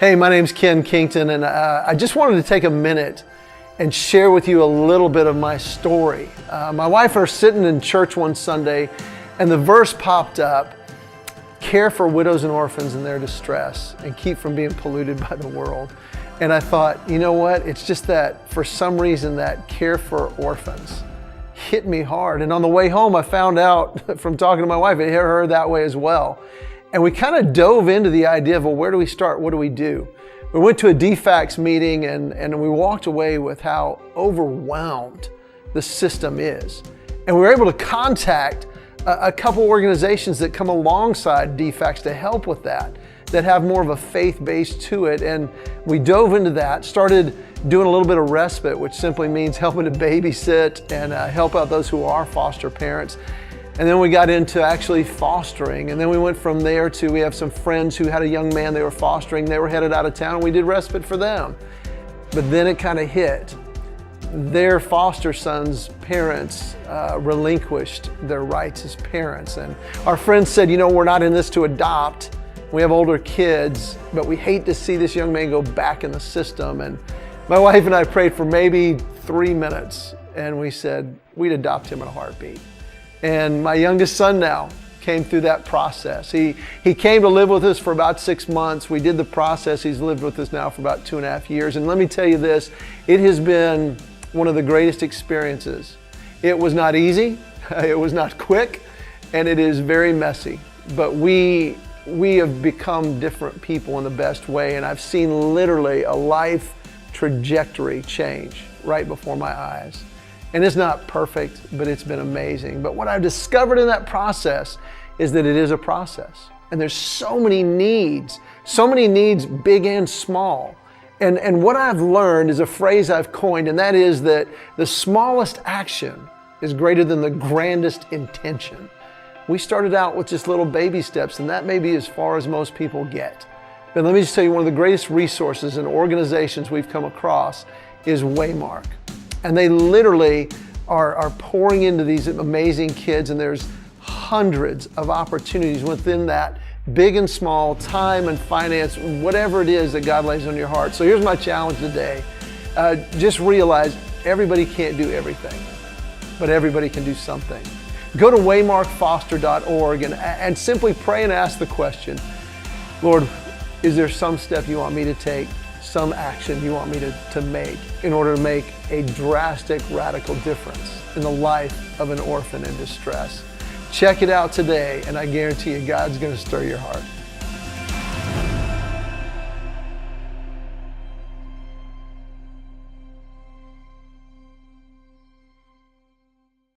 Hey, my name's Ken Kington, and I just wanted to take a minute and share with you a little bit of my story. My wife and I are sitting in church one Sunday, and the verse popped up, care for widows and orphans in their distress and keep from being polluted by the world. And I thought, you know what? It's just that for some reason that care for orphans hit me hard. And on the way home, I found out from talking to my wife, it hit her that way as well. And we kind of dove into the idea of, well, where do we start? What do we do? We went to a DFACS meeting and we walked away with how overwhelmed the system is. And we were able to contact a couple organizations that come alongside DFACS to help with that have more of a faith base to it. And we dove into that, started doing a little bit of respite, which simply means helping to babysit and help out those who are foster parents. And then we got into actually fostering. And then we went from there to, we have some friends who had a young man they were fostering. They were headed out of town and we did respite for them. But then it kind of hit. Their foster son's parents relinquished their rights as parents. And our friends said, you know, we're not in this to adopt. We have older kids, but we hate to see this young man go back in the system. And my wife and I prayed for maybe 3 minutes and we said we'd adopt him in a heartbeat. And my youngest son now came through that process. He came to live with us for about 6 months. We did the process. He's lived with us now for about 2.5 years. And let me tell you this, it has been one of the greatest experiences. It was not easy, it was not quick, and it is very messy. But we have become different people in the best way. And I've seen literally a life trajectory change right before my eyes. And it's not perfect, but it's been amazing. But what I've discovered in that process is that it is a process. And there's so many needs, big and small. And what I've learned is a phrase I've coined, and that is that the smallest action is greater than the grandest intention. We started out with just little baby steps, and that may be as far as most people get. But let me just tell you, one of the greatest resources and organizations we've come across is Waymark. And they literally are pouring into these amazing kids, and there's hundreds of opportunities within that, big and small, time and finance, whatever it is that God lays on your heart. So here's my challenge today. Just realize everybody can't do everything, but everybody can do something. Go to waymarkfoster.org and simply pray and ask the question, Lord, is there some step you want me to take? Some action you want me to make in order to make a drastic, radical difference in the life of an orphan in distress. Check it out today, and I guarantee you God's going to stir your heart.